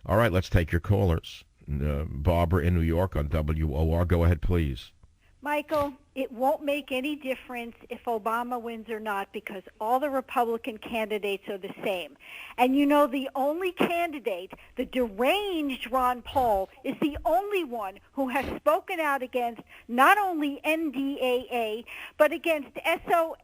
All right, let's take your callers. Barbara in New York on WOR. Go ahead, please. Michael, it won't make any difference if Obama wins or not because all the Republican candidates are the same. And you know, the only candidate, the deranged Ron Paul, is the only one who has spoken out against not only NDAA, but against SOPA,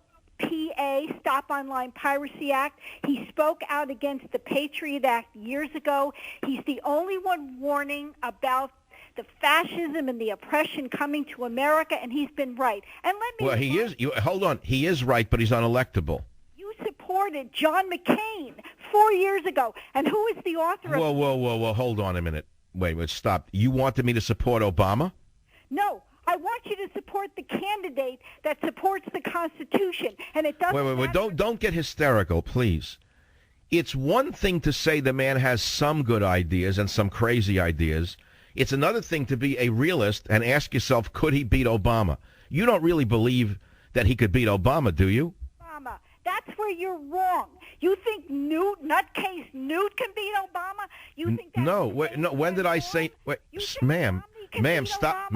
Stop Online Piracy Act. He spoke out against the Patriot Act years ago. He's the only one warning about the fascism and the oppression coming to America, and he's been right. And let me... Well, he is... hold on. He is right, but he's unelectable. You supported John McCain 4 years ago, and who is the author of... Whoa. Hold on a minute. Wait, stop. You wanted me to support Obama? No. I want you to support the candidate that supports the Constitution, and it doesn't... Wait. Don't get hysterical, please. It's one thing to say the man has some good ideas and some crazy ideas. It's another thing to be a realist and ask yourself, could he beat Obama? You don't really believe that he could beat Obama, do you? Obama. That's where you're wrong. You think nutcase Newt can beat Obama? You think that... No. When did I say... Wait, ma'am, stop.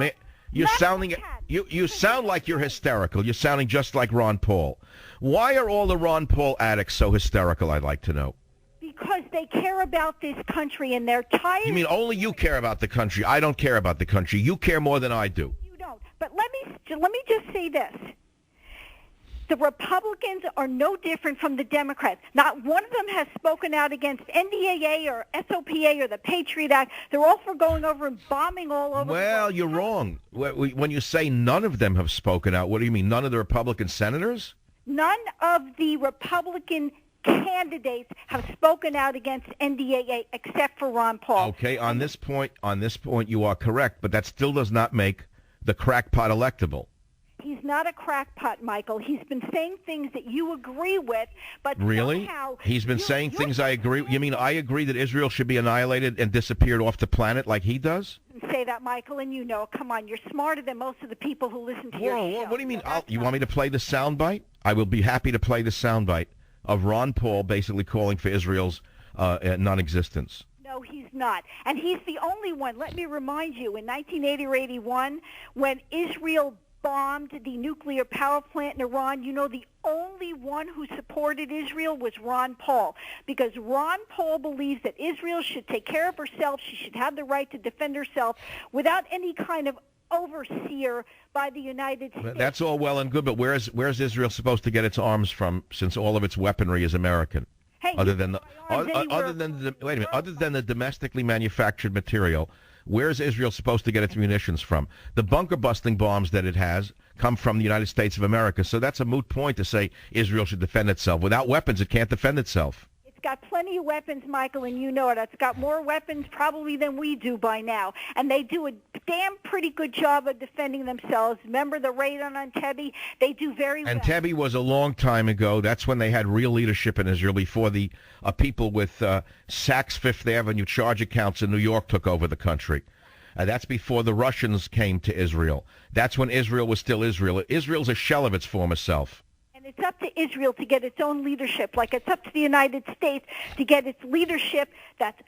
You're sounding... You sound like you're hysterical. You're sounding just like Ron Paul. Why are all the Ron Paul addicts so hysterical, I'd like to know? Because they care about this country and they're tired... You mean only you care about the country? I don't care about the country. You care more than I do. You don't. But let me just say this. The Republicans are no different from the Democrats. Not one of them has spoken out against NDAA or SOPA or the Patriot Act. They're all for going over and bombing all over. Well, you're wrong. When you say none of them have spoken out, what do you mean? None of the Republican senators? None of the Republican candidates have spoken out against NDAA except for Ron Paul. Okay, on this point you are correct, but that still does not make the crackpot electable. He's not a crackpot, Michael. He's been saying things that you agree with, but really? Somehow... He's been saying things I agree... You mean I agree that Israel should be annihilated and disappeared off the planet like he does? Say that, Michael, and you know, come on, you're smarter than most of the people who listen to your show. What do you mean? You want me to play the soundbite? I will be happy to play the soundbite of Ron Paul basically calling for Israel's non-existence. No, he's not. And he's the only one. Let me remind you, in 1980 or 81, when Israel bombed the nuclear power plant in Iran, you know, the only one who supported Israel was Ron Paul, because Ron Paul believes that Israel should take care of herself. She should have the right to defend herself without any kind of overseer by the United States. That's all well and good, but where's Israel supposed to get its arms from, since all of its weaponry is American? Hey, other than the domestically manufactured material, where's Israel supposed to get its munitions from? The bunker-busting bombs that it has come from the United States of America, so that's a moot point to say Israel should defend itself. Without weapons, it can't defend itself. It's got plenty of weapons, Michael, and you know it. It's got more weapons probably than we do by now, and they do a damn pretty good job of defending themselves. Remember the raid on Entebbe? They do very well. Entebbe was a long time ago. That's when they had real leadership in Israel, before the people with Saks Fifth Avenue charge accounts in New York took over the country. That's before the Russians came to Israel. That's when Israel was still Israel. Israel's a shell of its former self. And it's up to Israel to get its own leadership, like it's up to the United States to get its leadership that's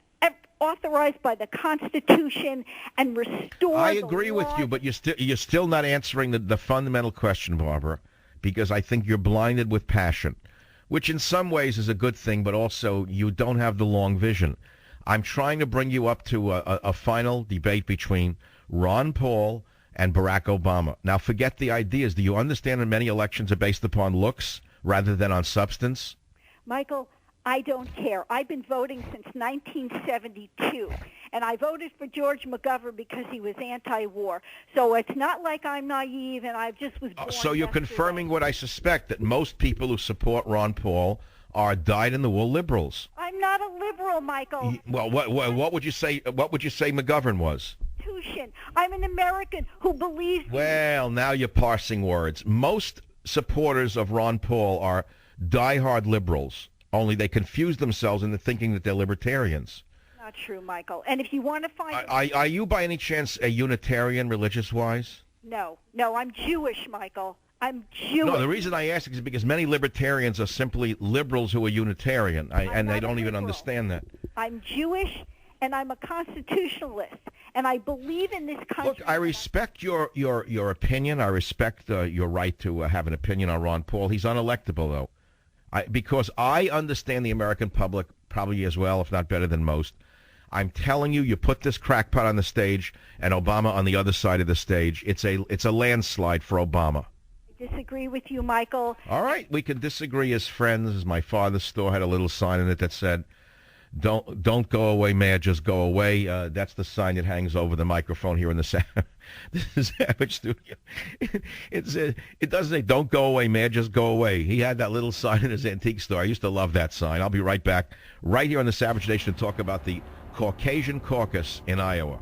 authorized by the Constitution and restore I agree with you, but you're still not answering the fundamental question, Barbara, because I think you're blinded with passion, which in some ways is a good thing, but also you don't have the long vision. I'm trying to bring you up to a final debate between Ron Paul and Barack Obama. Now, forget the ideas. Do you understand that many elections are based upon looks rather than on substance? Michael, I don't care. I've been voting since 1972, and I voted for George McGovern because he was anti-war. So it's not like I'm naive, and I just was born So you're yesterday. confirming what I suspect, that most people who support Ron Paul are dyed-in-the-wool liberals. I'm not a liberal, Michael. Well, what would you say? What would you say McGovern was? I'm an American who believes... Well, now you're parsing words. Most supporters of Ron Paul are diehard liberals, only they confuse themselves into thinking that they're libertarians. Not true, Michael. And if you want to find... Are you by any chance a Unitarian religious-wise? No, I'm Jewish, Michael. I'm Jewish. No, the reason I ask is because many libertarians are simply liberals who are Unitarian, and they don't even understand that. I'm Jewish, and I'm a constitutionalist, and I believe in this country. Look, I respect your opinion. I respect your right to have an opinion on Ron Paul. He's unelectable, though, because I understand the American public probably as well, if not better than most. I'm telling you, you put this crackpot on the stage and Obama on the other side of the stage. It's a landslide for Obama. I disagree with you, Michael. All right, we can disagree as friends. My father's store had a little sign in it that said, "Don't go away, Mayor, just go away." That's the sign that hangs over the microphone here in the Savage Studio. It doesn't say, "Don't go away, Mayor, just go away." He had that little sign in his antique store. I used to love that sign. I'll be right back, right here on the Savage Nation, to talk about the Caucasian Caucus in Iowa.